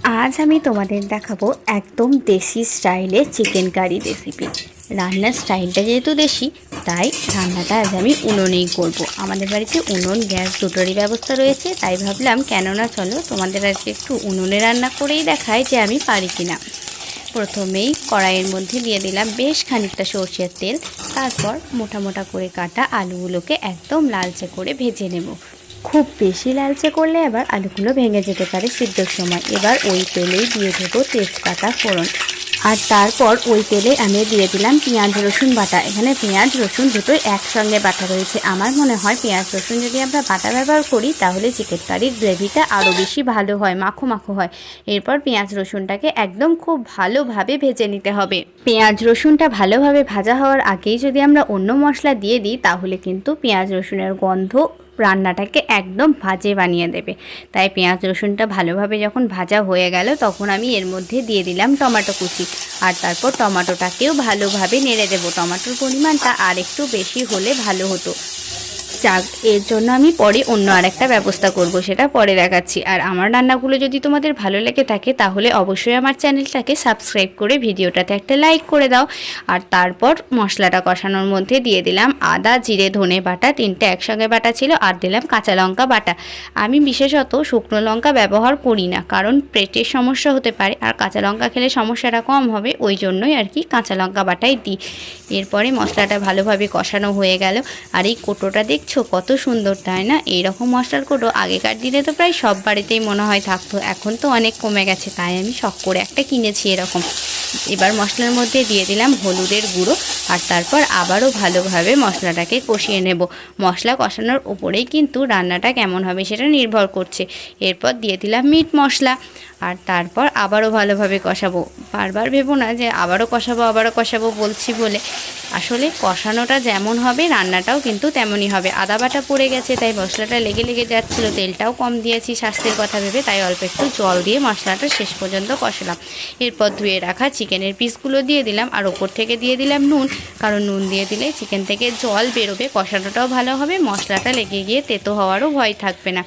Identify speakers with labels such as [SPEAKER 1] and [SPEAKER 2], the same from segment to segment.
[SPEAKER 1] আজ আমি তোমাদের দেখাবো একদম দেশি স্টাইলে চিকেন কারি রেসিপি। রান্নার স্টাইলটা যেহেতু দেশি, তাই রান্নাটা আজ আমি উনুনেই করব। আমাদের বাড়িতে উনুন গ্যাস দুটোরই ব্যবস্থা রয়েছে, তাই ভাবলাম কেননা চলো তোমাদের আজকে একটু উনুনে রান্না করেই দেখাই যে আমি পারি কিনা। প্রথমেই কড়াইয়ের মধ্যে দিয়ে দিলাম বেশ খানিকটা সরষের তেল, তারপর মোটা মোটা করে কাটা আলুগুলোকে একদম লালচে করে ভেজে নেব। খুব বেশি লালচে করলে আবার আলুগুলো ভেঙে যেতে পারে সিদ্ধর সময়। এবার ওই তেলেই দিয়ে দেবো তেজপাতা ফোড়ন, আর তারপর ওই তেলে আমি দিয়ে দিলাম পেঁয়াজ রসুন বাটা। এখানে পেঁয়াজ রসুন দুটোই একসঙ্গে বাটা রয়েছে। আমার মনে হয় পেঁয়াজ রসুন যদি আমরা বাটা ব্যবহার করি তাহলে চিকেন কারির গ্রেভিটা আরও বেশি ভালো হয়, মাখো মাখো হয়। এরপর পেঁয়াজ রসুনটাকে একদম খুব ভালোভাবে ভেজে নিতে হবে। পেঁয়াজ রসুনটা ভালোভাবে ভাজা হওয়ার আগেই যদি আমরা অন্য মশলা দিয়ে দিই তাহলে কিন্তু পেঁয়াজ রসুনের গন্ধ রান্নাটাকে একদম ভাজে বানিয়ে দেবে। তাই পেঁয়াজ রসুনটা ভালোভাবে যখন ভাজা হয়ে গেল তখন আমি এর মধ্যে দিয়ে দিলাম টমেটো কুচি, আর তারপর টমেটোটাকেও ভালোভাবে নেড়ে দেবো। টমেটোর পরিমাণটা আর একটু বেশি হলে ভালো হতো। যাক, এর জন্য আমি পরে অন্য আরেকটা ব্যবস্থা করব, সেটা পরে দেখাচ্ছি। আর আমার রান্নাগুলো যদি তোমাদের ভালো লেগে থাকে তাহলে অবশ্যই আমার চ্যানেলটাকে সাবস্ক্রাইব করে ভিডিওটাতে একটা লাইক করে দাও। আর তারপর মশলাটা কষানোর মধ্যে দিয়ে দিলাম আদা জিরে ধনে বাটা, তিনটে একসঙ্গে বাটা ছিল, আর দিলাম কাঁচা লঙ্কা বাটা। আমি বিশেষত শুকনো লঙ্কা ব্যবহার করি না, কারণ পেটের সমস্যা হতে পারে, আর কাঁচা লঙ্কা খেলে সমস্যাটা কম হবে, ওই জন্যই আর কি কাঁচা লঙ্কা বাটাই দিই। এরপরে মশলাটা ভালোভাবে কষানো হয়ে গেল। আর এই কোটোটা দেখছো কত সুন্দর, তাই না? এইরকম মশলার কোটো আগেকার দিনে তো প্রায় সব বাড়িতেই মনে হয় থাকতো, এখন তো অনেক কমে গেছে, তাই আমি শখ করে একটা কিনেছি এরকম। এবার মশলার মধ্যে দিয়ে দিলাম হলুদের গুঁড়ো, আর তারপর আবারও ভালোভাবে মশলাটাকে কষিয়ে নেব। মশলা কষানোর উপরেই কিন্তু রান্নাটা কেমন হবে সেটা নির্ভর করছে। এরপর দিয়ে দিলাম মিট মশলা, আর তারপর আবারও ভালোভাবে কষাবো। বারবার ভেবো না যে আবারও কষাবো বলছি বলে। আসলে কষানোটা যেমন হবে রান্নাটাও কিন্তু তেমনই হবে। আদা বাটা পড়ে গেছে তাই মশলাটা লেগে লেগে যাচ্ছিলো, তেলটাও কম দিয়েছি স্বাস্থ্যের কথা ভেবে, তাই অল্প একটু জল দিয়ে মশলাটা শেষ পর্যন্ত কষালাম। এরপর ধুয়ে রাখা চিকেনের পিসগুলো দিয়ে দিলাম, আর ওপর থেকে দিয়ে দিলাম নুন, কারণ নুন দিয়ে দিলে চিকেন থেকে জল বেরোবে, কষানোটাও ভালো হবে, মশলাটা লেগে গিয়ে তেতো হওয়ারও ভয় থাকবে না।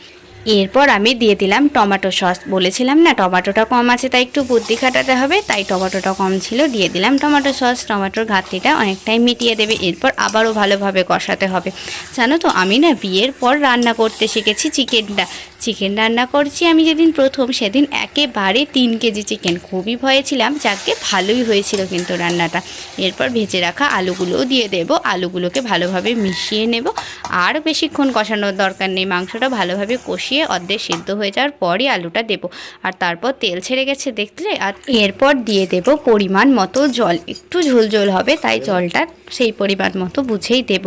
[SPEAKER 1] এরপর আমি দিয়ে দিলাম টমেটো সস। বলেছিলাম না টমেটোটা কম আছে তাই একটু বুদ্ধি খাটাতে হবে, তাই টমেটোটা কম ছিল, দিয়ে দিলাম টমেটো সস। টমেটোর ঘাটতিটা অনেকটাই মিটিয়ে দেবে। এরপর আবারও ভালোভাবে কষাতে হবে। জানো তো আমি না বিয়ের পর রান্না করতে শিখেছি চিকেন রান্না করছি আমি যেদিন প্রথম, সেদিন একেবারে 3 কেজি চিকেন। খুবই ভয়ে ছিলাম, যাকে ভালোই হয়েছিল কিন্তু রান্নাটা। এরপর ভেজে রাখা আলুগুলোও দিয়ে দেব, আলুগুলোকে ভালোভাবে মিশিয়ে নেব। আর বেশিক্ষণ কষানোর দরকার নেই, মাংসটা ভালোভাবে কষিয়ে অর্ধেক সিদ্ধ হয়ে যাওয়ার পরই আলুটা দেব। আর তারপর তেল ছেড়ে গেছে দেখলে। আর এরপর দিয়ে দেব পরিমাণ মতো জল, একটু ঝোল হবে, তাই জলটা সেই পরিমাণ মতো বুঝেই দেব।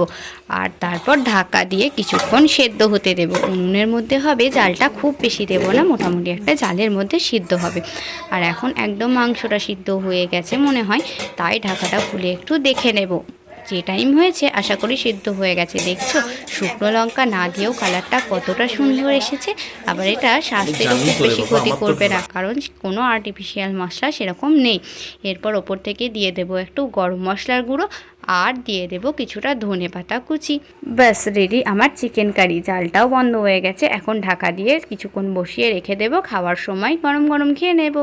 [SPEAKER 1] আর তারপর ঢাকা দিয়ে কিছুক্ষণ সেদ্ধ হতে দেব। উনুনের মধ্যে হবে, জালটা খুব বেশি দেব না, মোটামুটি একটা জালের মধ্যে সিদ্ধ হবে। আর এখন একদম মাংসটা সিদ্ধ হয়ে গেছে মনে হয়, তাই ঢাকাটা খুলে একটু দেখে নেব। যে টাইম হয়েছে আশা করি সিদ্ধ হয়ে গেছে। দেখছো শুকনো লঙ্কা না দিয়েও কালারটা কতটা সুন্দর এসেছে। আবার এটা স্বাস্থ্যেরও খুব বেশি ক্ষতি করবে না, কারণ কোনো আর্টিফিশিয়াল মশলা সেরকম নেই। এরপর ওপর থেকে দিয়ে দেবো একটু গরম মশলার গুঁড়ো, আর দিয়ে দেব কিছুটা ধনেপাতা কুচি। ব্যাস রেডি আমার চিকেন কারি। জালটাও বন্ধ হয়ে গেছে, এখন ঢাকা দিয়ে কিছুক্ষণ বসিয়ে রেখে দেবো। খাওয়ার সময় গরম গরম খেয়ে নেব।